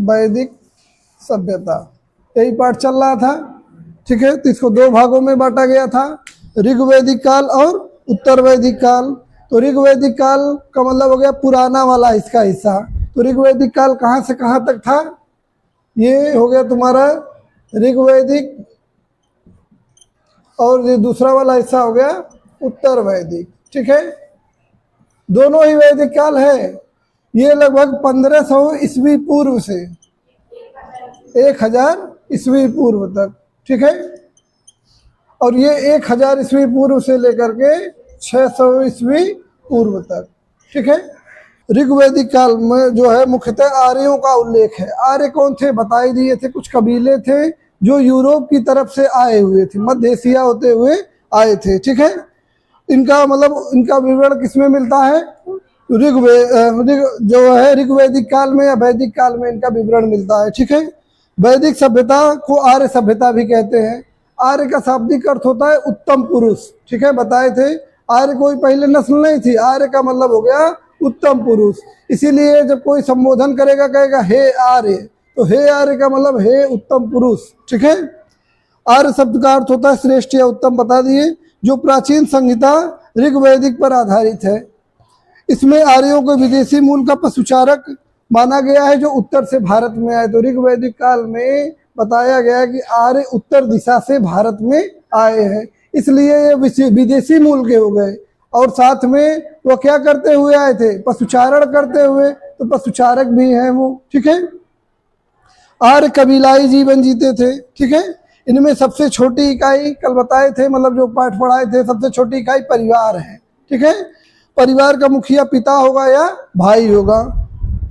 वैदिक सभ्यता, यही पाठ चल रहा था। ठीक है, तो इसको दो भागों में बांटा गया था, ऋग्वैदिक काल और उत्तर वैदिक काल। तो ऋग्वैदिक काल का मतलब हो गया पुराना वाला इसका हिस्सा। तो ऋग्वैदिक काल कहाँ से कहाँ तक था, ये हो गया तुम्हारा ऋग्वैदिक, और ये दूसरा वाला हिस्सा हो गया उत्तर वैदिक। ठीक है, दोनों ही वैदिक काल है। ये लगभग 1500 ईस्वी पूर्व से 1000 ईस्वी पूर्व तक। ठीक है, और ये 1000 ईस्वी पूर्व से लेकर के 600 ईस्वी पूर्व तक। ठीक है, ऋग्वैदिक काल में जो है मुख्यतः आर्यों का उल्लेख है। आर्य कौन थे बताई दिए थे, कुछ कबीले थे जो यूरोप की तरफ से आए हुए थे, मध्य एशिया होते हुए आए थे। ठीक है, इनका मतलब इनका विवरण किसमें मिलता है, जो है ऋग्वैदिक काल में या वैदिक काल में इनका विवरण मिलता है। ठीक है, वैदिक सभ्यता को आर्य सभ्यता भी कहते हैं। आर्य का शाब्दिक अर्थ होता है उत्तम पुरुष। ठीक है, बताए थे आर्य कोई पहले नस्ल नहीं थी, आर्य का मतलब हो गया उत्तम पुरुष। इसीलिए जब कोई संबोधन करेगा कहेगा हे आर्य, तो हे आर्य का मतलब हे उत्तम पुरुष। ठीक है, आर्य शब्द का अर्थ होता है श्रेष्ठ या उत्तम, बता दिए। जो प्राचीन संहिता ऋग्वैदिक पर आधारित है, इसमें आर्यों को विदेशी मूल का पशुचारक माना गया है जो उत्तर से भारत में आए। तो ऋग्वैदिक काल में बताया गया है कि आर्य उत्तर दिशा से भारत में आए हैं, इसलिए ये विदेशी मूल के हो गए। और साथ में वो क्या करते हुए आए थे, पशुचारण करते हुए, तो पशुचारक भी हैं वो। ठीक है, आर्य कबीलाई जीवन जीते थे। ठीक है, इनमें सबसे छोटी इकाई कल बताए थे, मतलब जो पाठ पढ़ाए थे, सबसे छोटी इकाई परिवार है। ठीक है, परिवार का मुखिया पिता होगा या भाई होगा।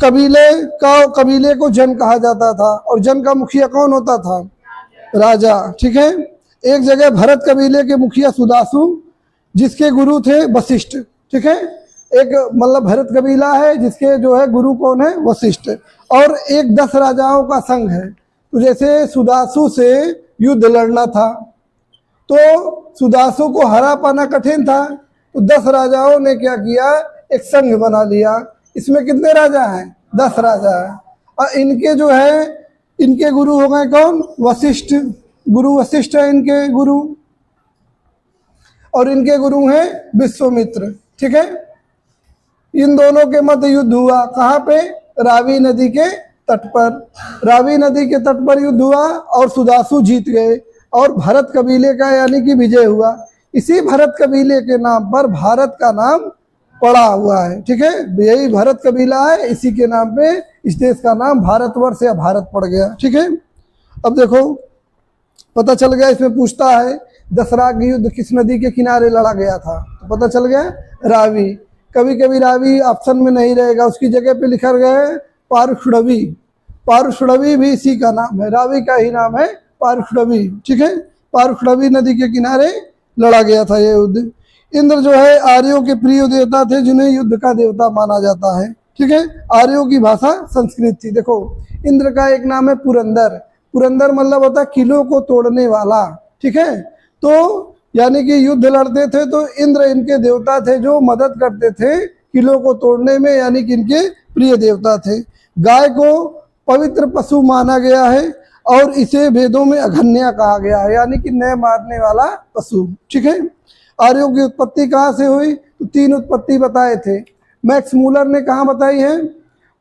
कबीले को जन कहा जाता था, और जन का मुखिया कौन होता था, राजा। ठीक है, एक जगह भरत कबीले के मुखिया सुदासु, जिसके गुरु थे वशिष्ठ। ठीक है, एक मतलब भरत कबीला है जिसके जो है गुरु कौन है, वशिष्ठ। और एक 10 राजाओं का संघ है। तो जैसे सुदासु से युद्ध लड़ना था, तो सुदासु को हरा पाना कठिन था, तो 10 राजाओं ने क्या किया, एक संघ बना लिया। इसमें कितने राजा हैं, 10 राजा हैं। और इनके जो है इनके गुरु हो गए कौन, वशिष्ठ। गुरु वशिष्ठ है इनके गुरु, और इनके गुरु हैं विश्वामित्र। ठीक है, इन दोनों के मध्य युद्ध हुआ, कहाँ पे, रावी नदी के तट पर। रावी नदी के तट पर युद्ध हुआ और सुदासु जीत गए, और भरत कबीले का यानी कि विजय हुआ। इसी भरत कबीले के नाम पर भारत का नाम पड़ा हुआ है। ठीक है, यही भरत कबीला है, इसी के नाम पे इस देश का नाम भारतवर्ष या भारत पड़ गया। ठीक है, अब देखो पता चल गया, इसमें पूछता है दशराग युद्ध किस नदी के किनारे लड़ा गया था, तो पता चल गया रावी। कभी कभी रावी ऑप्शन में नहीं रहेगा, उसकी जगह पे लिखा गया है पारुषणवी। पारुषणवी भी इसी का नाम है, रावी का ही नाम है पारुषणवी। ठीक है, पारुषणवी नदी के किनारे लड़ा गया था ये युद्ध। इंद्र जो है आर्यों के प्रिय देवता थे, जिन्हें युद्ध का देवता माना जाता है। ठीक है, आर्यों की भाषा संस्कृत थी। देखो इंद्र का एक नाम है पुरंदर। पुरंदर मतलब होता है किलों को तोड़ने वाला। ठीक है, तो यानी कि युद्ध लड़ते थे तो इंद्र इनके देवता थे जो मदद करते थे किलों को तोड़ने में, यानी कि इनके प्रिय देवता थे। गाय को पवित्र पशु माना गया है, और इसे वेदों में अघन्या कहा गया है, यानी कि न मारने वाला पशु। ठीक है, आर्यों की उत्पत्ति कहाँ से हुई, तो 3 उत्पत्ति बताए थे। मैक्स मूलर ने कहाँ बताई है,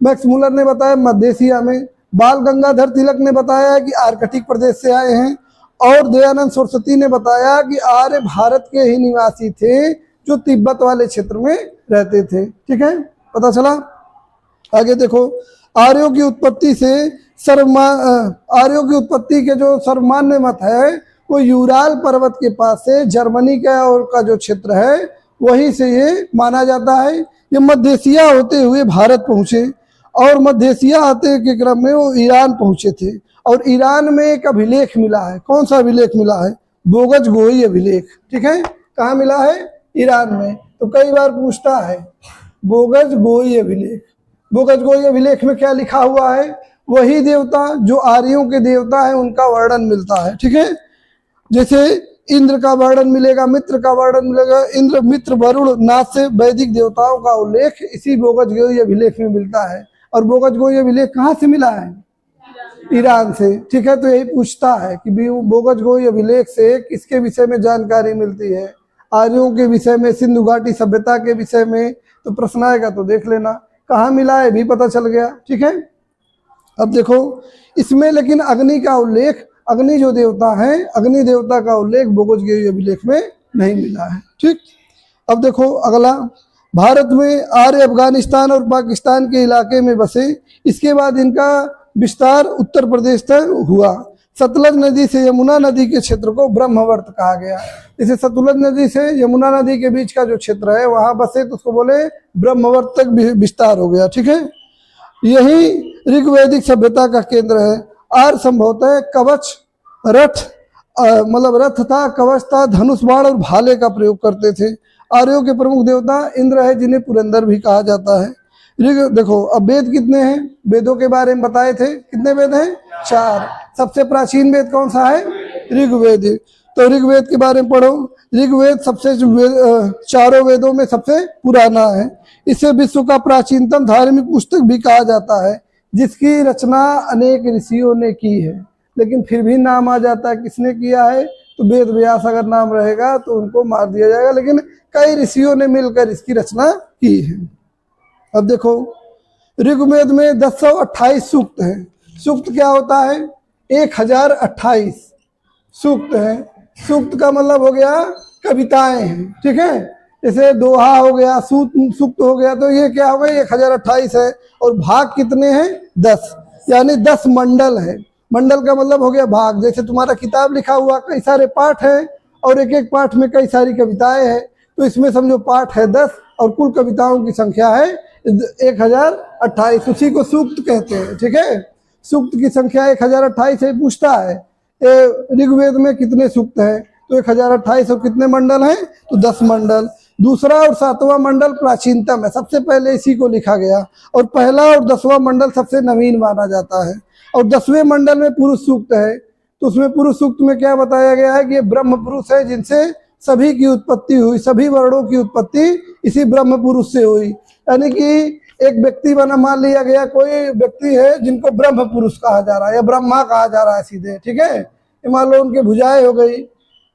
मैक्स मूलर ने बताया मध्य एशिया में। बाल गंगाधर तिलक ने बताया कि आर्कटिक प्रदेश से आए हैं, और दयानंद सरस्वती ने बताया कि आर्य भारत के ही निवासी थे जो तिब्बत वाले क्षेत्र में रहते थे। ठीक है, पता चला। आगे देखो, आर्यों की उत्पत्ति के जो सर्वमान्य मत है वो यूराल पर्वत के पास से जर्मनी का और का जो क्षेत्र है वहीं से ये माना जाता है। ये मध्य एशिया होते हुए भारत पहुंचे, और मध्य एशिया आते के क्रम में वो ईरान पहुंचे थे। और ईरान में एक अभिलेख मिला है, कौन सा अभिलेख मिला है, बोगज गोई अभिलेख। ठीक है, कहाँ मिला है, ईरान में। तो कई बार पूछता है बोगज गोई अभिलेख। बोगज गोई अभिलेख में क्या लिखा हुआ है, वही देवता जो आर्यों के देवता है उनका वर्णन मिलता है। ठीक है, जैसे इंद्र का वर्णन मिलेगा, मित्र का वर्णन मिलेगा, इंद्र मित्र वरुण नाथ से वैदिक देवताओं का उल्लेख इसी बोगज गोई अभिलेख में मिलता है। और बोगज गोई अभिलेख कहाँ से मिला है, ईरान से, ठीक है। तो यही पूछता है कि बोगजगोई अभिलेख से किसके विषय में जानकारी मिलती है, आर्यों के विषय में, सिंधु घाटी सभ्यता के विषय में। तो प्रश्न आएगा तो देख लेना, कहाँ मिला है भी पता चल गया, ठीक है। अब देखो इसमें लेकिन अग्नि का उल्लेख, अग्नि जो देवता है, अग्नि देवता का उल्लेख बोगजगोई अभिलेख में नहीं मिला है, ठीक। अब देखो अगला, भारत में आर्य अफगानिस्तान और पाकिस्तान के इलाके में बसे, इसके बाद इनका विस्तार उत्तर प्रदेश तक हुआ। सतलज नदी से यमुना नदी के क्षेत्र को ब्रह्मवर्त कहा गया। जैसे सतलज नदी से यमुना नदी के बीच का जो क्षेत्र है वहां बसे तो उसको बोले ब्रह्मवर्त तक विस्तार हो गया, ठीक है। यही ऋग्वैदिक सभ्यता का केंद्र है। आर्य संभवतः कवच, रथ, मतलब रथ था, कवच था, धनुष बाण और भाले का प्रयोग करते थे। आर्यों के प्रमुख देवता इंद्र है, जिन्हें पुरंदर भी कहा जाता है। ऋग, देखो अब वेद कितने हैं, वेदों के बारे में बताए थे, कितने वेद हैं, 4। सबसे प्राचीन वेद कौन सा है, ऋग्वेद। तो ऋग्वेद के बारे में पढ़ो। ऋग्वेद सबसे चारों वेदों में सबसे पुराना है। इसे विश्व का प्राचीनतम धार्मिक पुस्तक भी कहा जाता है, जिसकी रचना अनेक ऋषियों ने की है। लेकिन फिर भी नाम आ जाता है किसने किया है, तो वेद व्यास अगर नाम रहेगा तो उनको मार दिया जाएगा, लेकिन कई ऋषियों ने मिलकर इसकी रचना की है। अब देखो ऋग्वेद में 1028 सूक्त हैं। सूक्त क्या होता है, 1028 सूक्त है। सूक्त का मतलब हो गया कविताएं हैं, ठीक है। जैसे दोहा हो गया, सूक्त हो गया, तो ये क्या हो गया, 1028 है। और भाग कितने हैं, 10, यानी 10 मंडल है। मंडल का मतलब हो गया भाग। जैसे तुम्हारा किताब लिखा हुआ कई सारे पाठ हैं और एक एक पाठ में कई सारी कविताएं हैं, तो इसमें समझो पाठ है 10 और कुल कविताओं की संख्या है 1028, उसी को सूक्त कहते हैं, ठीक है। सूक्त की संख्या 1028 है। पूछता है ऋग्वेद में कितने सूक्त हैं, तो 1028 और कितने मंडल हैं, तो 10 मंडल। दूसरा और 7वां मंडल प्राचीनतम है, सबसे पहले इसी को लिखा गया। और पहला और 10वां मंडल सबसे नवीन माना जाता है। और 10वें मंडल में पुरुष सूक्त है, तो उसमें पुरुष सूक्त में क्या बताया गया है कि ये ब्रह्म पुरुष है, जिनसे सभी की उत्पत्ति हुई, सभी वर्णों की उत्पत्ति इसी ब्रह्म पुरुष से हुई। यानी कि एक व्यक्ति बना, मान लिया गया कोई व्यक्ति है जिनको ब्रह्म पुरुष कहा जा रहा है या ब्रह्मा कहा जा रहा है सीधे, ठीक है। ये मान लो उनके भुजाएं हो गई,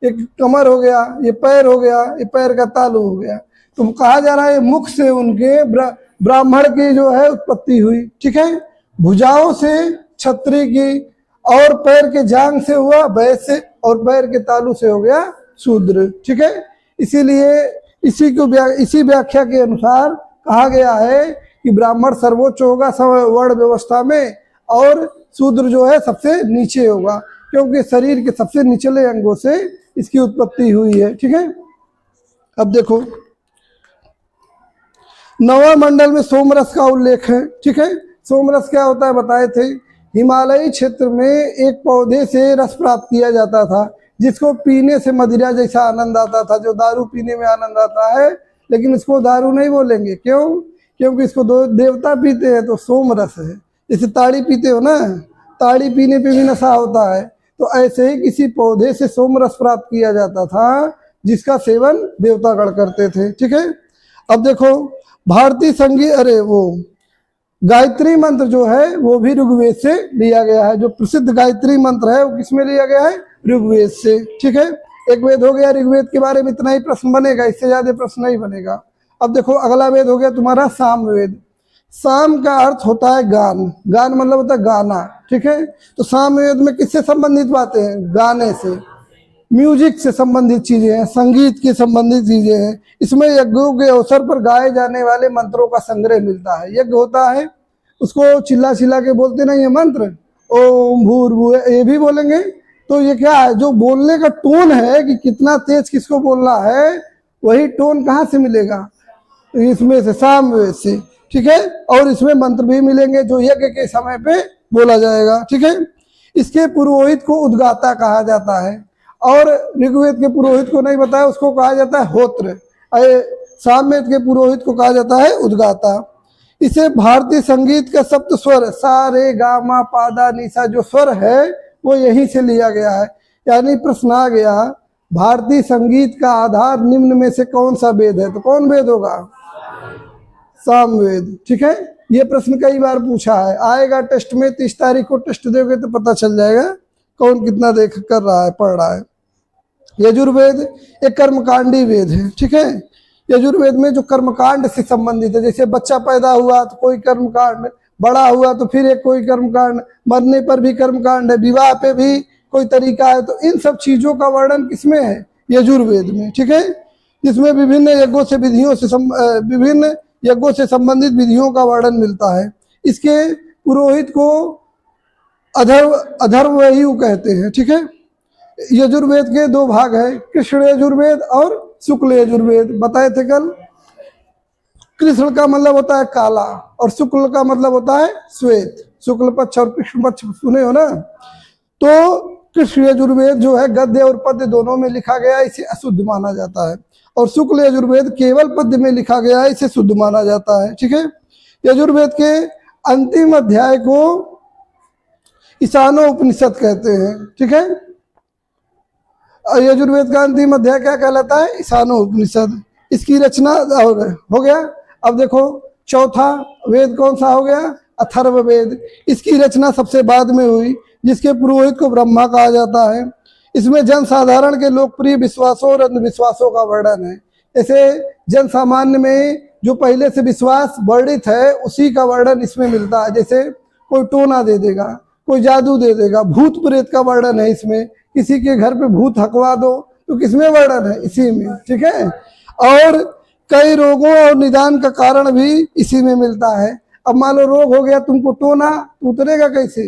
एक कमर हो गया, ये पैर हो गया, ये पैर का तालू हो गया, तो कहा जा रहा है मुख से उनके ब्राह्मण की जो है उत्पत्ति हुई, ठीक है। भुजाओं से क्षत्रिय की, और पैर के जांग से हुआ वैश्य, और पैर के तालू से हो गया शूद्र, ठीक है। इसीलिए इसी व्याख्या के अनुसार कहा गया है कि ब्राह्मण सर्वोच्च होगा वर्ण व्यवस्था में, और शूद्र जो है सबसे नीचे होगा, क्योंकि शरीर के सबसे निचले अंगों से इसकी उत्पत्ति हुई है, ठीक है। अब देखो 9वां मंडल में सोमरस का उल्लेख है, ठीक है। सोमरस क्या होता है बताए थे, हिमालयी क्षेत्र में एक पौधे से रस प्राप्त किया जाता था, जिसको पीने से मदिरा जैसा आनंद आता था, जो दारू पीने में आनंद आता है, लेकिन इसको दारू नहीं बोलेंगे, क्यों, क्योंकि इसको दो देवता पीते हैं, तो सोमरस है। जैसे ताड़ी पीते हो ना, ताड़ी पीने पे भी नशा होता है, तो ऐसे ही किसी पौधे से सोमरस प्राप्त किया जाता था, जिसका सेवन देवतागण करते थे, ठीक है। अब देखो भारतीय संगीत, वो गायत्री मंत्र जो है वो भी ऋग्वेद से लिया गया है। जो प्रसिद्ध गायत्री मंत्र है वो किसमें लिया गया है, ऋग्वेद से, ठीक है। एक वेद हो गया, ऋग्वेद के बारे में इतना ही प्रश्न बनेगा, इससे ज्यादा प्रश्न नहीं बनेगा। अब देखो अगला वेद हो गया तुम्हारा सामवेद। साम का अर्थ होता है गान, गान मतलब होता है गाना, ठीक है। तो सामवेद में किससे संबंधित बातें हैं, गाने से, म्यूजिक से संबंधित चीजें हैं, संगीत के संबंधित चीजें हैं। इसमें यज्ञों के अवसर पर गाए जाने वाले मंत्रों का संग्रह मिलता है। यज्ञ होता है, उसको चिल्ला चिल्ला के बोलते नहीं है मंत्र, ओम भूर्भुव, ये भी बोलेंगे। तो ये क्या है, जो बोलने का टोन है कि कितना तेज किसको बोलना है, वही टोन कहाँ से मिलेगा, इसमें से, सामवेद से, ठीक है। और इसमें मंत्र भी मिलेंगे जो यज्ञ के समय पे बोला जाएगा, ठीक है। इसके पुरोहित को उद्गाता कहा जाता है, और ऋग्वेद के पुरोहित को नहीं बताया, उसको कहा जाता है होत्र। सामवेद के पुरोहित को कहा जाता है उद्गाता। इसे भारतीय संगीत का सप्त स्वर, सा रे गा मा पा धा नि सा, जो स्वर है वो यहीं से लिया गया है। यानी प्रश्न आ गया, भारतीय संगीत का आधार निम्न में से कौन सा वेद है, तो कौन वेद होगा, सामवेद, ठीक है। ये प्रश्न कई बार पूछा है, आएगा टेस्ट में। 30 तारीख को टेस्ट दोगे तो पता चल जाएगा कौन कितना देख कर रहा है, पढ़ रहा है। यजुर्वेद एक कर्मकांडी वेद है, ठीक है। यजुर्वेद में जो कर्मकांड से संबंधित है, जैसे बच्चा पैदा हुआ तो कोई कर्मकांड, बड़ा हुआ तो फिर एक कोई कर्मकांड, मरने पर भी कर्मकांड है, विवाह पे भी कोई तरीका है, तो इन सब चीजों का वर्णन किसमें है? यजुर्वेद में, ठीक है। जिसमें विभिन्न यज्ञों से विधियों से विभिन्न यज्ञों से संबंधित विधियों का वर्णन मिलता है। इसके पुरोहित को अथर्ववेद कहते हैं, ठीक है। यजुर्वेद के दो भाग है, कृष्ण यजुर्वेद और शुक्ल यजुर्वेद, बताए थे कल। कृष्ण का मतलब होता है काला और शुक्ल का मतलब होता है श्वेत, शुक्ल पक्ष और कृष्ण पक्ष सुने हो ना। तो कृष्ण यजुर्वेद जो है गद्य और पद्य दोनों में लिखा गया है, इसे अशुद्ध माना जाता है, और शुक्ल यजुर्वेद केवल पद्य में लिखा गया है, इसे शुद्ध माना जाता है, ठीक है। यजुर्वेद के अंतिम अध्याय को ईशानो उपनिषद कहते हैं, ठीक है। यजुर्वेद का अंतिम अध्याय क्या कहलाता है? ईशानो उपनिषद। इसकी रचना और हो गया। अब देखो चौथा वेद कौन सा हो गया? अथर्ववेद। इसकी रचना सबसे बाद में हुई, जिसके पुरोहित को ब्रह्मा कहा जाता है। इसमें जन साधारण के लोकप्रिय विश्वासों और अंधविश्वासों का वर्णन है। जैसे जन सामान्य में जो पहले से विश्वास वर्णित है उसी का वर्णन इसमें मिलता है। जैसे कोई टोना दे देगा, कोई जादू दे देगा, भूत प्रेत का वर्णन है इसमें। किसी के घर पे भूत हकवा दो तो किसमें वर्णन है? इसी में, ठीक है। और कई रोगों और निदान का कारण भी इसी में मिलता है। अब मान लो रोग हो गया तुमको टोना, तो उतरेगा कैसे?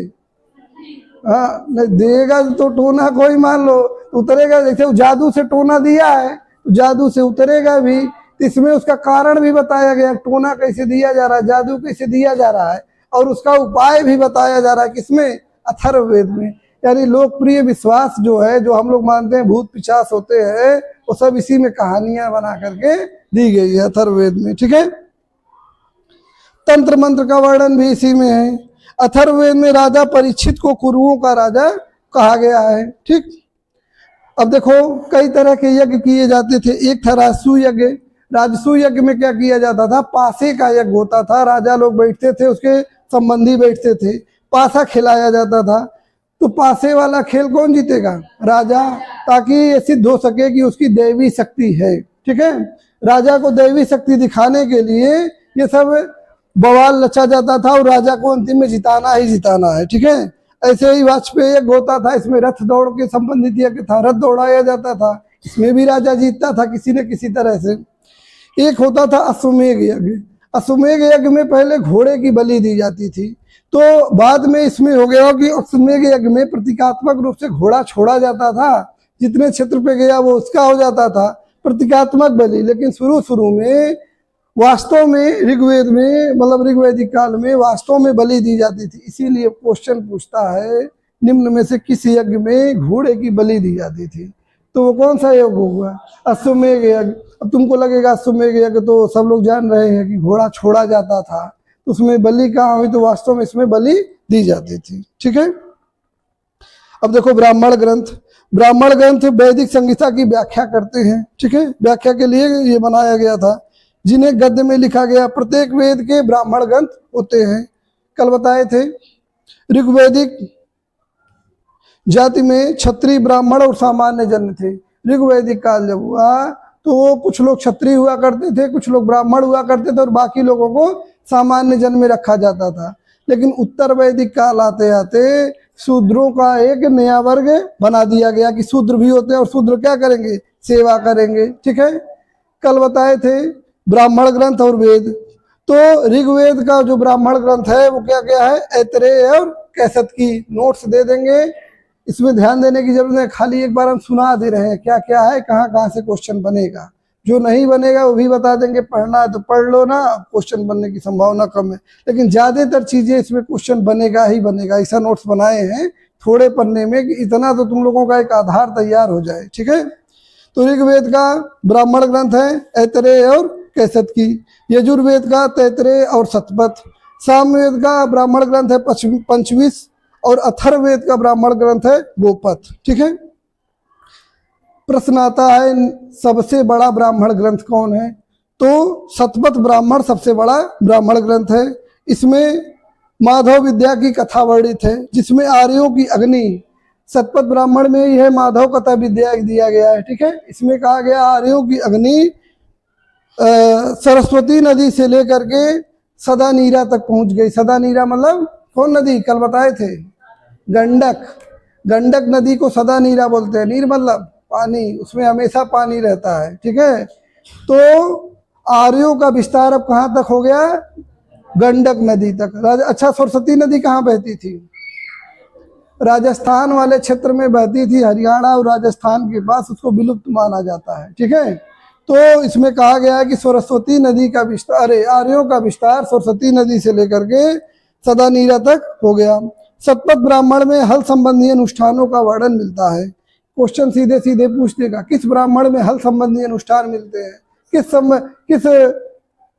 हाँ, नहीं देगा तो टोना कोई मान लो उतरेगा। जैसे जादू से टोना दिया है तो जादू से उतरेगा भी। इसमें उसका कारण भी बताया गया, टोना कैसे दिया जा रहा है, जादू कैसे दिया जा रहा है, और उसका उपाय भी बताया जा रहा है। किसमें? अथर्ववेद में। यानी लोकप्रिय विश्वास जो है, जो हम लोग मानते हैं भूत पिशाच होते हैं, वो सब इसी में कहानियां बना करके दी गई है अथर्ववेद में, ठीक है। तंत्र मंत्र का वर्णन भी इसी में है। अथर्ववेद में राजा परीक्षित को कुरुओं का राजा कहा गया है, ठीक। अब देखो कई तरह के यज्ञ किए जाते थे। एक था राजसू यज्ञ। राजसू यज्ञ में क्या किया जाता था? पासे का यज्ञ होता था। राजा लोग बैठते थे, उसके संबंधी बैठते थे, पासा खिलाया जाता था। तो पासे वाला खेल कौन जीतेगा? राजा, ताकि ये सिद्ध हो सके कि उसकी दैवी शक्ति है, ठीक है। राजा को दैवी शक्ति दिखाने के लिए ये सब बवाल रचा जाता था और राजा को अंतिम में जिताना ही जिताना है, ठीक है। ऐसे ही वाजपेयी यज्ञ होता था, इसमें रथ दौड़ के संबंधित यज्ञ था, रथ दौड़ाया जाता था, इसमें भी राजा जीतता था किसी न किसी तरह से। एक होता था अश्वमेध यज्ञ। अश्वमेध यज्ञ में पहले घोड़े की बलि दी जाती थी, तो बाद में इसमें हो गया कि अश्वमेध यज्ञ में प्रतीकात्मक रूप से घोड़ा छोड़ा जाता था, जितने क्षेत्र पे गया वो उसका हो जाता था, प्रतीकात्मक बलि। लेकिन शुरू में वास्तव में ऋग्वेद में, मतलब ऋग्वैदिक काल में वास्तव में बलि दी जाती थी। इसीलिए क्वेश्चन पूछता है निम्न में से किस यज्ञ में घोड़े की बलि दी जाती थी? तो वो कौन सा यज्ञ होगा? अश्वमेध यज्ञ। अब तुमको लगेगा अश्वमेध यज्ञ तो सब लोग जान रहे हैं कि घोड़ा छोड़ा जाता था, तो उसमें बलि कहाँ हुई? तो वास्तव में इसमें बलि दी जाती थी, ठीक है। अब देखो ब्राह्मण ग्रंथ। ब्राह्मण ग्रंथ वैदिक संहिता की व्याख्या करते हैं, ठीक है। व्याख्या के लिए ये बनाया गया था, जिन्हें गद्य में लिखा गया। प्रत्येक वेद के ब्राह्मण ग्रंथ होते हैं, कल बताए थे। ऋग्वैदिक जाति में क्षत्रिय, ब्राह्मण और सामान्य जन थे। ऋग्वैदिक काल जब हुआ तो कुछ लोग क्षत्रिय हुआ करते थे, कुछ लोग ब्राह्मण हुआ करते थे, और बाकी लोगों को सामान्य जन में रखा जाता था। लेकिन उत्तर वैदिक काल आते आते शूद्रों का एक नया वर्ग बना दिया गया कि शूद्र भी होते हैं, और शूद्र क्या करेंगे? सेवा करेंगे, ठीक है। कल बताए थे ब्राह्मण ग्रंथ और वेद। तो ऋग्वेद का जो ब्राह्मण ग्रंथ है वो क्या क्या है? ऐतरेय और कैसत की। नोट्स दे देंगे, इसमें ध्यान देने की जरूरत है, खाली एक बार हम सुना दे रहे हैं क्या क्या है, कहाँ कहाँ से क्वेश्चन बनेगा। जो नहीं बनेगा वो भी बता देंगे, पढ़ना है तो पढ़ लो ना, क्वेश्चन बनने की संभावना कम है। लेकिन ज्यादातर चीजें इसमें क्वेश्चन बनेगा ही बनेगा। ऐसा नोट्स बनाए हैं थोड़े पन्ने में कि इतना तो तुम लोगों का एक आधार तैयार हो जाए, ठीक है। तो ऋग्वेद का ब्राह्मण ग्रंथ है ऐतरेय और कैसत की। यजुर्वेद का तैतरेय और शतपथ। सामवेद का ब्राह्मण ग्रंथ है पंचविश, और अथर्ववेद का ब्राह्मण ग्रंथ है गोपथ, ठीक है। प्रश्न आता है सबसे बड़ा ब्राह्मण ग्रंथ कौन है? तो शतपथ ब्राह्मण सबसे बड़ा ब्राह्मण ग्रंथ है। इसमें माधव विद्या की कथा वर्णित है, जिसमें आर्यों की अग्नि, शतपथ ब्राह्मण में यह माधव कथा विद्या दिया गया है। ठीक है, इसमें कहा गया आर्यों की अग्नि सरस्वती नदी से लेकर के सदा नीरा तक पहुंच गई। सदा नीरा मतलब कौन नदी, कल बताए थे, गंडक। गंडक नदी को सदा नीरा बोलते हैं। नीर मतलब पानी, उसमें हमेशा पानी रहता है। ठीक है, तो आर्यों का विस्तार अब कहाँ तक हो गया, गंडक नदी तक। अच्छा, सरस्वती नदी कहाँ बहती थी, राजस्थान वाले क्षेत्र में बहती थी, हरियाणा और राजस्थान के पास, उसको विलुप्त माना जाता है। ठीक है, तो इसमें कहा गया है कि सरस्वती नदी का विस्तार, आर्यों का विस्तार सरस्वती नदी से लेकर के सदा नीरा तक हो गया। शतपथ ब्राह्मण में हल संबंधी अनुष्ठानों का वर्णन मिलता है। क्वेश्चन सीधे सीधे पूछ देगा, किस ब्राह्मण में हल संबंधी अनुष्ठान मिलते हैं, किस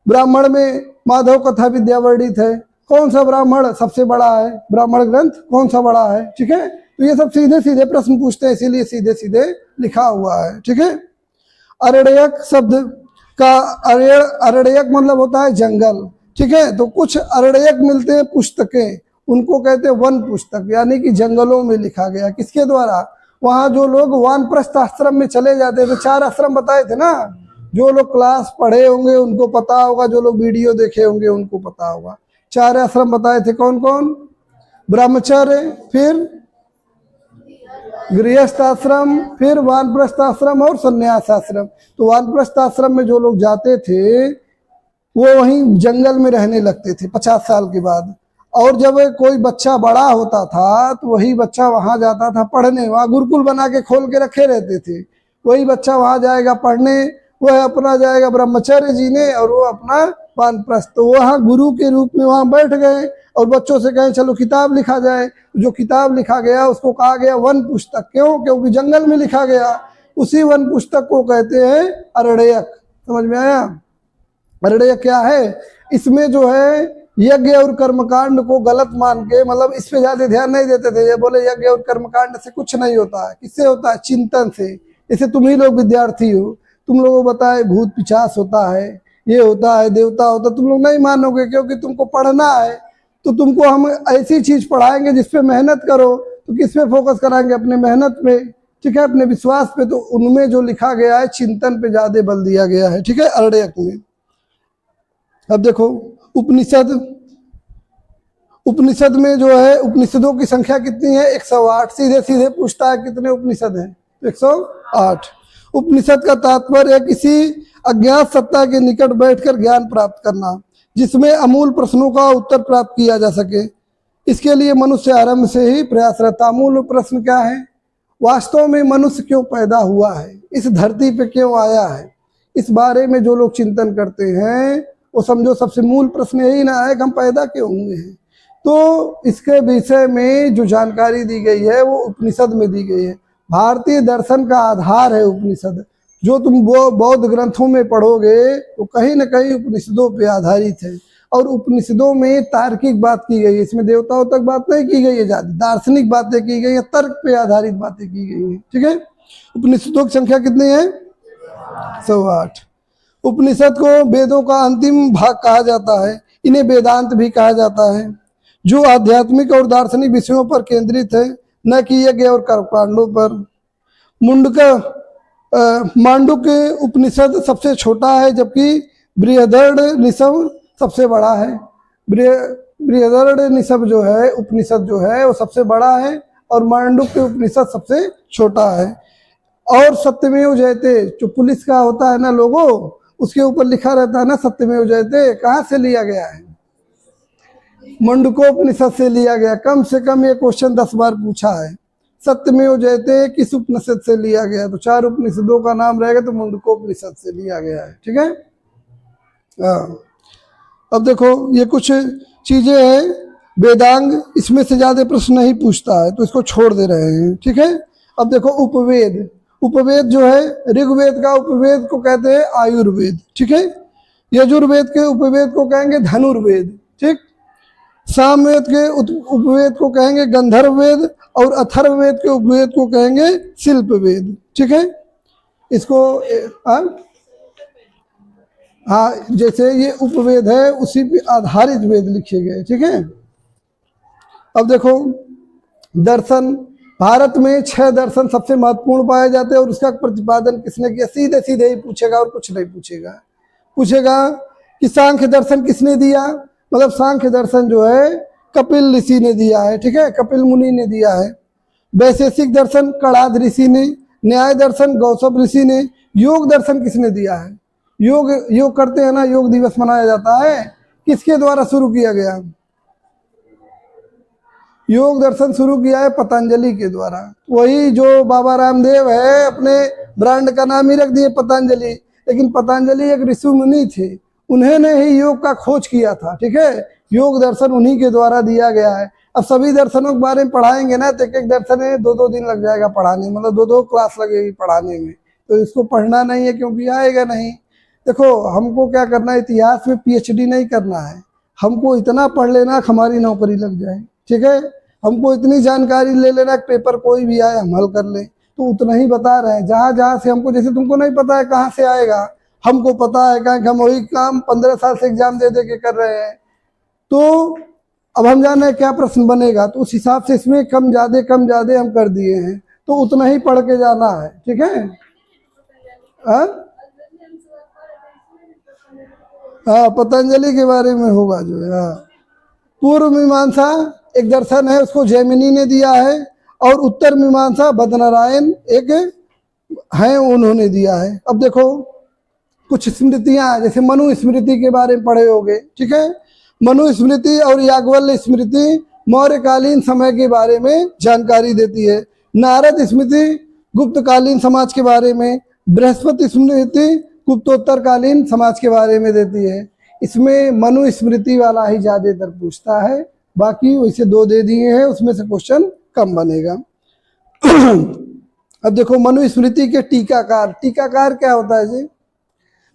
ब्राह्मण में माधव कथा विद्या वर्णित है, कौन सा ब्राह्मण सबसे बड़ा है, ब्राह्मण ग्रंथ कौन सा बड़ा है। ठीक है, तो ये सब सीधे सीधे प्रश्न पूछते हैं, इसीलिए सीधे सीधे लिखा हुआ है। ठीक है, अरण्यक शब्द का अरण्यक मतलब होता है जंगल। ठीक है, तो कुछ अरण्यक मिलते हैं पुस्तकें, उनको कहते हैं वन पुस्तक, यानी कि जंगलों में लिखा गया। किसके द्वारा, वहां जो लोग वानप्रस्थ आश्रम में चले जाते थे, 4 आश्रम बताए थे ना, जो लोग क्लास पढ़े होंगे उनको पता होगा, जो लोग वीडियो देखे होंगे उनको पता होगा। 4 आश्रम बताए थे, कौन कौन, ब्रह्मचर्य, फिर गृहस्थ आश्रम, फिर वानप्रस्थ आश्रम और संन्यास आश्रम। तो वानप्रस्थ आश्रम में जो लोग जाते थे वो वहीं जंगल में रहने लगते थे 50 साल के बाद, और जब कोई बच्चा बड़ा होता था तो वही बच्चा वहां जाता था पढ़ने, वहां गुरुकुल बना के खोल के रखे रहते थे, वही बच्चा वहां जाएगा पढ़ने, वह अपना जाएगा ब्रह्मचर्य जीने और वो अपना वानप्रस्थ। तो वहाँ गुरु के रूप में वहां बैठ गए और बच्चों से कहें चलो किताब लिखा जाए। जो किताब लिखा गया उसको कहा गया वन पुस्तक। क्यों, क्योंकि जंगल में लिखा गया। उसी वन पुस्तक को कहते हैं अरण्यक। समझ में आया, अरण्यक क्या है, इसमें जो है यज्ञ और कर्मकांड को गलत मान के, मतलब इस पे ज्यादा ध्यान नहीं देते थे, ये बोले यज्ञ और कर्मकांड से कुछ नहीं होता है। किससे होता है, चिंतन से। जैसे तुम ही लोग विद्यार्थी हो, तुम लोगों को बताए भूत पिशाच होता है, ये होता है, देवता होता है, तुम लोग नहीं मानोगे क्योंकि तुमको पढ़ना है। तो तुमको हम ऐसी चीज पढ़ाएंगे जिसपे मेहनत करो, तो किस पे फोकस कराएंगे, अपने मेहनत पे। ठीक है, अपने विश्वास पे। तो उनमें जो लिखा गया है चिंतन पे ज्यादा बल दिया गया है। ठीक है, अरण्यक में। अब देखो उपनिषद, उपनिषद में जो है उपनिषदों की संख्या कितनी है, 108। सीधे सीधे पूछता है कितने उपनिषद हैं, 108। उपनिषद का तात्पर्य है किसी अज्ञात सत्ता के निकट बैठकर ज्ञान प्राप्त करना, जिसमें अमूल प्रश्नों का उत्तर प्राप्त किया जा सके। इसके लिए मनुष्य आरंभ से ही प्रयासरत। अमूल प्रश्न क्या है, वास्तव में मनुष्य क्यों पैदा हुआ है, इस धरती पे क्यों आया है, इस बारे में जो लोग चिंतन करते हैं वो समझो सबसे मूल प्रश्न यही ना है कि हम पैदा क्यों हुए हैं। तो इसके विषय में जो जानकारी दी गई है वो उपनिषद में दी गई है। भारतीय दर्शन का आधार है उपनिषद। जो तुम वो बौद्ध ग्रंथों में पढ़ोगे तो कहीं ना कहीं उपनिषदों पे आधारित है। और उपनिषदों में तार्किक बात की गई है, इसमें देवताओं तक बात नहीं की गई है, ज्यादा दार्शनिक बातें की गई है, तर्क पे आधारित बातें की गई है। ठीक है, उपनिषदों की संख्या कितनी है, 108। उपनिषद को वेदों का अंतिम भाग कहा जाता है। इन्हें वेदांत भी कहा जाता है, जो आध्यात्मिक और दार्शनिक विषयों पर केंद्रित है, न कि यज्ञ और कर्मकांडों पर। मांडुक्य उपनिषद सबसे छोटा है, जबकि बृहदरण्यक सबसे बड़ा है। बृहदरण्यक जो है उपनिषद जो है वो सबसे बड़ा है और मांडुक्य उपनिषद सबसे छोटा है। और सत्यमेव जयते जो पुलिस का होता है ना लोगो, उसके ऊपर लिखा रहता है ना सत्यमेव जयते, कहाँ से लिया गया है, मंडूकोपनिषद से लिया गया। कम से कम ये क्वेश्चन 10 बार पूछा है, सत्यमेव जयते किस उपनिषद से लिया गया। तो 4 उपनिषदों का नाम रहेगा तो मंडूकोपनिषद से लिया गया है। ठीक है, अब देखो ये कुछ चीजें हैं वेदांग, इसमें से ज्यादा प्रश्न नहीं पूछता है तो इसको छोड़ दे रहे हैं। ठीक है, अब देखो उपवेद। उपवेद जो है ऋग्वेद का उपवेद को कहते हैं आयुर्वेद। ठीक है, यजुर्वेद के उपवेद को कहेंगे धनुर्वेद। ठीक, सामवेद के उपवेद को कहेंगे गंधर्व वेद और अथर्ववेद के उपवेद को कहेंगे शिल्प वेद। ठीक है, इसको हाँ, जैसे ये उपवेद है उसी पे आधारित वेद लिखे गए, ठीक है। अब देखो दर्शन, भारत में 6 दर्शन सबसे महत्वपूर्ण पाए जाते हैं और उसका प्रतिपादन किसने किया? सीधे सीधे ही पूछेगा और कुछ नहीं पूछेगा। पूछेगा कि सांख्य दर्शन किसने दिया, मतलब सांख्य दर्शन जो है कपिल ऋषि ने दिया है, ठीक है, कपिल मुनि ने दिया है। वैशेषिक दर्शन कणाद ऋषि ने, न्याय दर्शन गौतम ऋषि ने, योग दर्शन किसने दिया है? योग करते हैं ना, योग दिवस मनाया जाता है, किसके द्वारा शुरू किया गया? योग दर्शन शुरू किया है पतंजलि के द्वारा। वही जो बाबा रामदेव है अपने ब्रांड का नाम ही रख दिए पतंजलि, लेकिन पतंजलि एक ऋषि मुनि थे, उन्होंने ही योग का खोज किया था, ठीक है। योग दर्शन उन्हीं के द्वारा दिया गया है। अब सभी दर्शनों के बारे में पढ़ाएंगे ना तो एक दर्शन में 2-2 दिन लग जाएगा पढ़ाने, मतलब 2-2 क्लास लगेगी पढ़ाने में, तो इसको पढ़ना नहीं है क्योंकि आएगा नहीं। देखो हमको क्या करना है, इतिहास में PhD नहीं करना है, हमको इतना पढ़ लेना कि हमारी नौकरी लग जाए, ठीक है। हमको इतनी जानकारी ले लेना कि पेपर कोई भी आए हम हल कर लें, तो उतना ही बता रहे हैं। जहाँ जहाँ से हमको, जैसे तुमको नहीं पता है कहाँ से आएगा, हमको पता है कि हम वही काम 15 साल से एग्जाम दे दे के कर रहे हैं, तो अब हम जान रहे हैं क्या प्रश्न बनेगा, तो उस हिसाब से इसमें कम ज़्यादा हम कर दिए हैं, तो उतना ही पढ़ के जाना है, ठीक है। हाँ, पतंजलि के बारे में होगा जो है। हाँ, पूर्व मीमांसा एक दर्शन है, उसको जैमिनी ने दिया है, और उत्तर मीमांसा बदनारायण एक है, उन्होंने दिया है। अब देखो कुछ स्मृतियां, जैसे मनु स्मृति के बारे में पढ़े होगे, ठीक है। मनु स्मृति और याज्ञवल्क्य स्मृति मौर्यकालीन समय के बारे में जानकारी देती है। नारद स्मृति गुप्तकालीन समाज के बारे में, बृहस्पति स्मृति गुप्तोत्तरकालीन समाज के बारे में देती है। इसमें मनु स्मृति वाला ही ज्यादातर पूछता है, बाकी वैसे 2 दे दिए हैं, उसमें से क्वेश्चन कम बनेगा। अब देखो मनु स्मृति के टीकाकार, टीकाकार क्या होता है जी?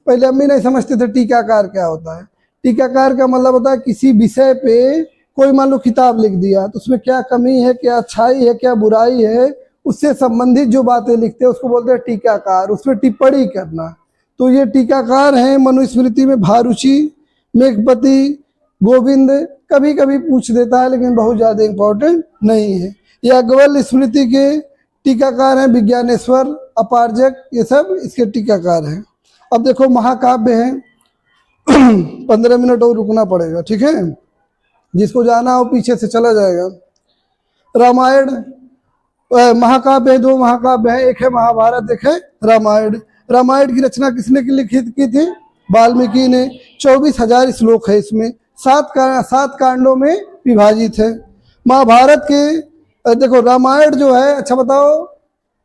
पहले हम भी नहीं समझते थे टीकाकार क्या होता है। टीकाकार का मतलब होता है किसी विषय पे कोई मान लो किताब लिख दिया, तो उसमें क्या कमी है, क्या अच्छाई है, क्या बुराई है, उससे संबंधित जो बातें लिखते हैं उसको बोलते हैं टीकाकार, उसमें टिप्पणी करना। तो ये टीकाकार हैं मनुस्मृति में भारुचि, मेघपति, गोविंद कभी कभी पूछ देता है, लेकिन बहुत ज़्यादा इम्पोर्टेंट नहीं है। याज्ञवल्क्य स्मृति के टीकाकार हैं विज्ञानेश्वर, अपार्जक, ये सब इसके टीकाकार हैं। अब देखो महाकाव्य हैं 15 मिनट और रुकना पड़ेगा, ठीक है। जिसको जाना हो पीछे से चला जाएगा। रामायण महाकाव्य है, 2 महाकाव्य है, एक है महाभारत, एक है रामायण। रामायण की रचना किसने की थी? वाल्मीकि ने। 24,000 श्लोक है इसमें, 7 कांडों में विभाजित है। महाभारत के देखो रामायण जो है, अच्छा बताओ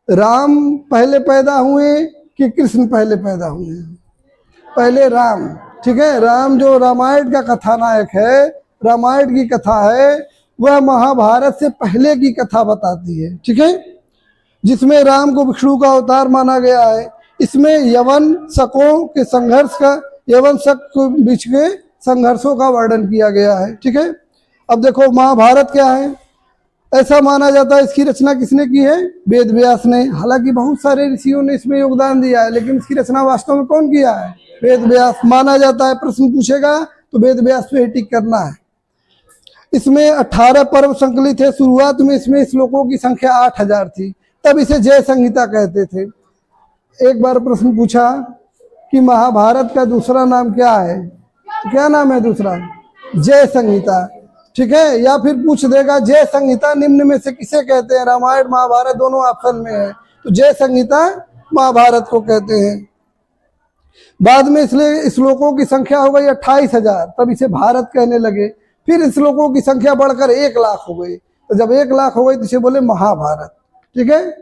राम पहले पैदा हुए कि कृष्ण पहले पैदा हुए? पहले राम, ठीक है। राम जो रामायण का कथानायक है, रामायण की कथा है, वह महाभारत से पहले की कथा बताती है, ठीक है, जिसमें राम को विष्णु का अवतार माना गया है। इसमें यवन शकों के संघर्ष का, यवन शक के बीच के संघर्षों का वर्णन किया गया है, ठीक है। अब देखो महाभारत क्या है, ऐसा माना जाता है इसकी रचना किसने की है? वेद व्यास ने। हालांकि बहुत सारे ऋषियों ने इसमें योगदान दिया है, लेकिन इसकी रचना वास्तव में कौन किया है? वेद व्यास माना जाता है। प्रश्न पूछेगा तो वेद व्यास पे टिक करना है। इसमें 18 पर्व संकलित है। शुरुआत में इसमें श्लोकों की संख्या 8000 थी, तब इसे जय संहिता कहते थे। एक बार प्रश्न पूछा कि महाभारत का दूसरा नाम क्या है, तो क्या नाम है दूसरा? जय संहिता, ठीक है। या फिर पूछ देगा जय संहिता निम्न में से किसे कहते हैं? रामायण महाभारत दोनों ऑप्शन में है, तो जय संहिता महाभारत को कहते हैं। बाद में इसलिए श्लोकों की संख्या हो गई 28,000, तब इसे भारत कहने लगे। फिर श्लोकों की संख्या बढ़कर 1 लाख हो गई, तो जब 1 लाख हो गई तो इसे बोले महाभारत, ठीक है।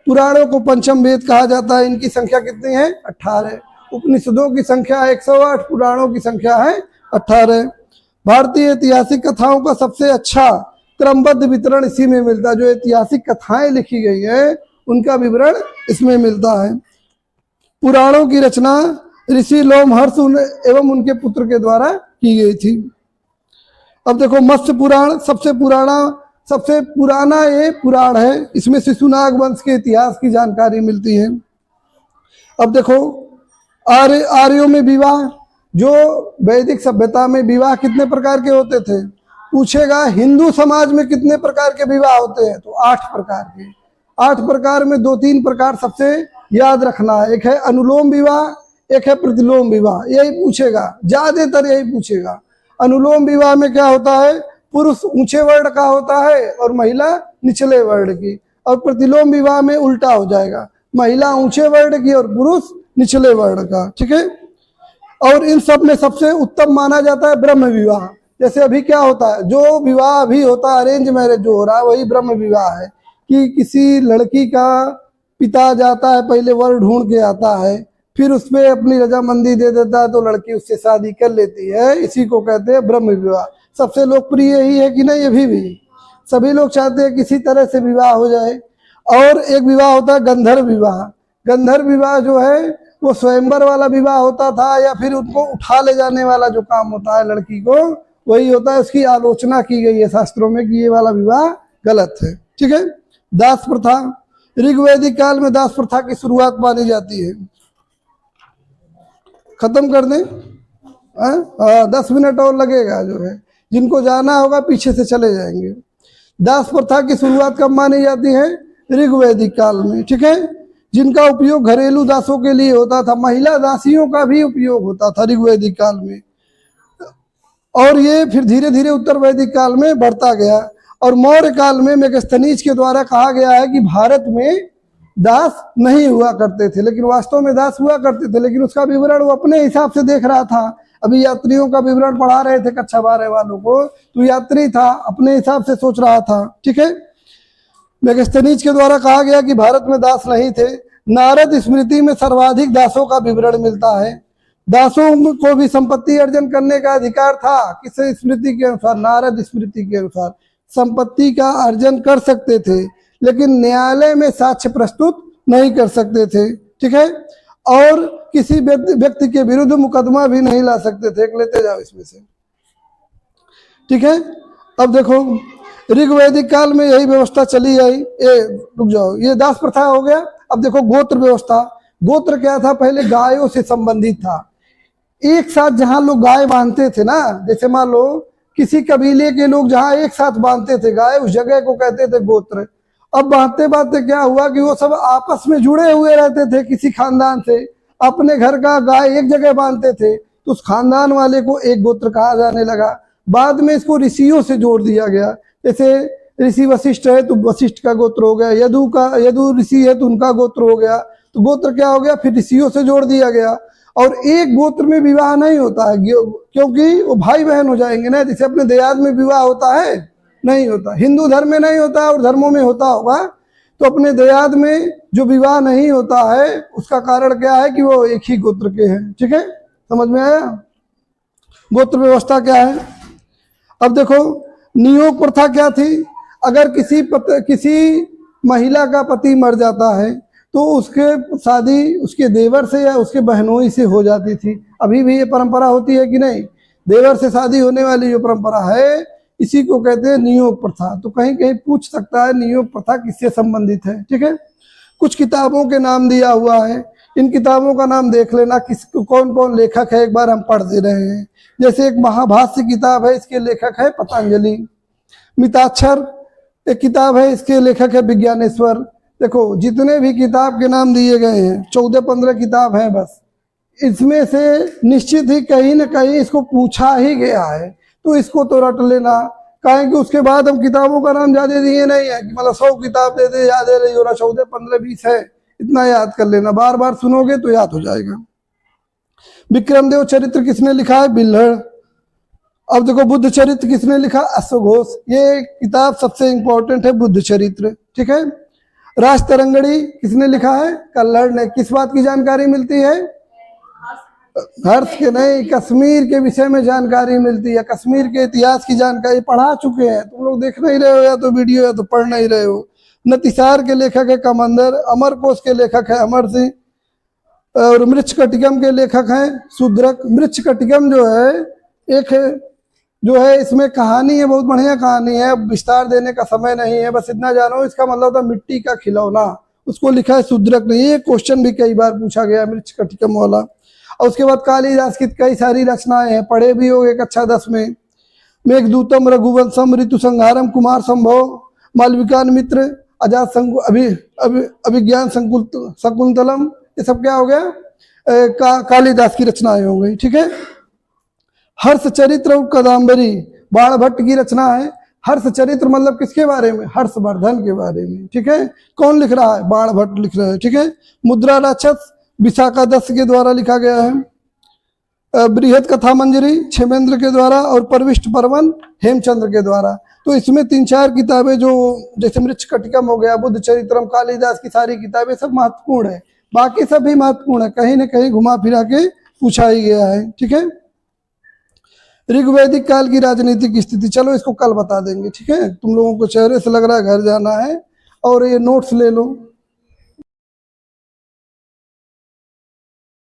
पुराणों को पंचम वेद कहा जाता है। इनकी संख्या कितनी है? 18। उपनिषदों की संख्या 108, पुराणों की संख्या है 18। भारतीय ऐतिहासिक कथाओं का सबसे अच्छा क्रमबद्ध वितरण इसी में मिलता है। जो ऐतिहासिक कथाएं लिखी गई है उनका विवरण इसमें मिलता है। पुराणों की रचना ऋषि लोमहर्ष एवं उनके पुत्र के द्वारा की गई थी। अब देखो मत्स्य पुराण सबसे पुराना ये पुराण है। इसमें शिशुनाग वंश के इतिहास की जानकारी मिलती है। अब देखो आर्यों में विवाह, जो वैदिक सभ्यता में विवाह कितने प्रकार के होते थे? पूछेगा हिंदू समाज में कितने प्रकार के विवाह होते हैं? तो 8 प्रकार के। 8 प्रकार में 2-3 प्रकार सबसे याद रखना है। एक है अनुलोम विवाह, एक है प्रतिलोम विवाह। यही पूछेगा, ज्यादातर यही पूछेगा। अनुलोम विवाह में क्या होता है? पुरुष ऊंचे वर्ण का होता है और महिला निचले वर्ण की। और प्रतिलोम विवाह में उल्टा हो जाएगा, महिला ऊंचे वर्ण की और पुरुष निचले वर्ण का। ठीक है। और इन सब में सबसे उत्तम माना जाता है ब्रह्म विवाह। जैसे अभी क्या होता है, जो विवाह अभी होता है अरेंज मैरिज जो हो रहा है, वही ब्रह्म विवाह है कि किसी लड़की का पिता जाता है, पहले वर ढूंढ के आता है, फिर उसमें अपनी रजामंदी दे देता है तो लड़की उससे शादी कर लेती है। इसी को कहते हैं ब्रह्म विवाह। सबसे लोकप्रिय यही है कि नहीं? अभी भी सभी लोग चाहते हैं किसी तरह से विवाह हो जाए। और एक विवाह होता है गंधर्व विवाह। गंधर्व विवाह जो है वो स्वयंवर वाला विवाह होता था, या फिर उनको उठा ले जाने वाला जो काम होता है लड़की को, वही होता है। उसकी आलोचना की गई है शास्त्रों में कि ये वाला विवाह गलत है। ठीक है। दास प्रथा, ऋग्वैदिक काल में दास प्रथा की शुरुआत मानी जाती है। खत्म कर दें? 10 मिनट और लगेगा। जो है जिनको जाना होगा पीछे से चले जाएंगे। दास प्रथा की शुरुआत कब मानी जाती है? ऋग्वैदिक काल में। ठीक है। जिनका उपयोग घरेलू दासों के लिए होता था, महिला दासियों का भी उपयोग होता था ऋग्वैदिक काल में। और ये फिर धीरे धीरे उत्तर वैदिक काल में बढ़ता गया। और मौर्य काल में मेगस्थनीज के द्वारा कहा गया है कि भारत में दास नहीं हुआ करते थे, लेकिन वास्तव में दास हुआ करते थे, लेकिन उसका विवरण वो अपने हिसाब से देख रहा था। अभी यात्रियों का विवरण पढ़ा रहे थे कक्षा 12 वालों को, तो यात्री था, अपने हिसाब से सोच रहा था। ठीक है। मेगस्थनीज के द्वारा कहा गया कि भारत में दास नहीं थे। नारद स्मृति में सर्वाधिक दासों का विवरण मिलता है। दासों को भी संपत्ति अर्जन करने का अधिकार था। किस स्मृति के अनुसार? नारद स्मृति के अनुसार संपत्ति का अर्जन कर सकते थे, लेकिन न्यायालय में साक्ष्य प्रस्तुत नहीं कर सकते थे। ठीक है। और किसी व्यक्ति के विरुद्ध मुकदमा भी नहीं ला सकते थे। एक लेते जाओ इसमें से। ठीक है। अब देखो ऋग्वैदिक काल में यही व्यवस्था चली आई। रुक जाओ, ये दास प्रथा हो गया। अब देखो गोत्र व्यवस्था। गोत्र क्या था? पहले गायों से संबंधित था। एक साथ जहां लोग गाय बांधते थे ना, जैसे मान लो किसी कबीले के लोग जहां एक साथ बांधते थे गाय, उस जगह को कहते थे गोत्र। अब बांधते बांधते क्या हुआ कि वो सब आपस में जुड़े हुए रहते थे। किसी खानदान से अपने घर का गाय एक जगह बांधते थे, तो उस खानदान वाले को एक गोत्र कहा जाने लगा। बाद में इसको ऋषियों से जोड़ दिया गया। जैसे ऋषि वशिष्ठ है तो वशिष्ठ का गोत्र हो गया, यदु ऋषि है तो उनका गोत्र हो गया। तो गोत्र क्या हो गया? फिर ऋषियों से जोड़ दिया गया। और एक गोत्र में विवाह नहीं होता है, क्योंकि वो भाई बहन हो जाएंगे ना। जैसे अपने देहात में विवाह होता है, नहीं होता। हिंदू धर्म में नहीं होता और धर्मों में होता होगा। तो अपने देहात में जो विवाह नहीं होता है उसका कारण क्या है? कि वो एक ही गोत्र के हैं। ठीक है। समझ में आया? गोत्र व्यवस्था क्या है? अब देखो नियोग प्रथा क्या थी? अगर किसी महिला का पति मर जाता है तो उसके शादी उसके देवर से या उसके बहनोई से हो जाती थी। अभी भी ये परंपरा होती है कि नहीं? देवर से शादी होने वाली जो परंपरा है, इसी को कहते हैं नियोग प्रथा। तो कहीं कहीं पूछ सकता है नियोग प्रथा किससे संबंधित है। ठीक है। कुछ किताबों के नाम दिया हुआ है, इन किताबों का नाम देख लेना, कौन कौन लेखक है, एक बार हम पढ़ दे रहे हैं। जैसे एक महाभाष्य किताब है, इसके लेखक है पतंजलि। मिताक्षर एक किताब है, इसके लेखक है विज्ञानेश्वर। देखो जितने भी किताब के नाम दिए गए हैं 14-15 किताब है बस, इसमें से निश्चित ही कहीं न कहीं इसको पूछा ही गया है, तो इसको तो रट लेना। कहें कि उसके बाद हम किताबों का नाम ज्यादा दिए नहीं है कि मतलब 100 किताब दे दे, याद रही हो ना, 14, 15, 20 है, इतना याद कर लेना। बार बार सुनोगे तो याद हो जाएगा। विक्रमदेव चरित्र किसने लिखा है? बिल्हड़। अब देखो बुद्ध चरित्र किसने लिखा? अश्वघोष। ये किताब सबसे इंपॉर्टेंट है, बुद्ध चरित्र। ठीक है। राज तरंगड़ी किसने लिखा है? कल्हड़ ने। किस बात की जानकारी मिलती है? हर्ष के नहीं, कश्मीर के विषय में जानकारी मिलती है। कश्मीर के इतिहास की जानकारी पढ़ा चुके हैं तुम लोग, देख नहीं रहे हो या तो वीडियो या तो पढ़ नहीं रहे हो। नतिसार के लेखक है कमंदर। अमरकोश के लेखक है अमर सिंह। और मृच्छकटिकम के लेखक हैं शूद्रक। मृच्छकटिकम जो है एक जो है इसमें कहानी है, बहुत बढ़िया कहानी है, विस्तार देने का समय नहीं है, बस इतना जानो इसका मतलब था मिट्टी का खिलौना। उसको लिखा है शूद्रक ने। ये क्वेश्चन भी कई बार पूछा गया मृच्छकटिकम वाला। और उसके बाद कालिदास की कई सारी रचनाएं हैं, पढ़े भी होंगे कक्षा 10 में। मेघदूतम, रघुवंशम, ऋतु संहारम, कुमार संभव, मालविकान मित्र, अजात अभिज्ञान शकुंतलम, ये सब क्या हो गया? कालिदास की रचनाएं हो गई। ठीक है। हर्ष चरित्र और कादम्बरी बाणभट्ट की रचना है। हर्ष चरित्र मतलब किसके बारे में? हर्षवर्धन के बारे में। ठीक है। कौन लिख रहा है? बाणभट्ट लिख रहा है। ठीक है। मुद्रा राक्षस विशाखादत्त के द्वारा लिखा गया है। बृहद कथा मंजरी क्षेमेंद्र के द्वारा, और परविष्ट पर्वन हेमचंद्र के द्वारा। तो इसमें 3-4 किताबें जो जैसे मृच्छकटिकम हो गया, बुद्ध चरित्रम, कालिदास की सारी किताबें सब महत्वपूर्ण है, बाकी सब भी महत्वपूर्ण है, कहीं ना कहीं घुमा फिरा के पूछा ही गया है। ठीक है। ऋग्वैदिक काल की राजनीतिक स्थिति, चलो इसको कल बता देंगे। ठीक है। तुम लोगों को चेहरे से लग रहा है घर जाना है, और ये नोट्स ले लो।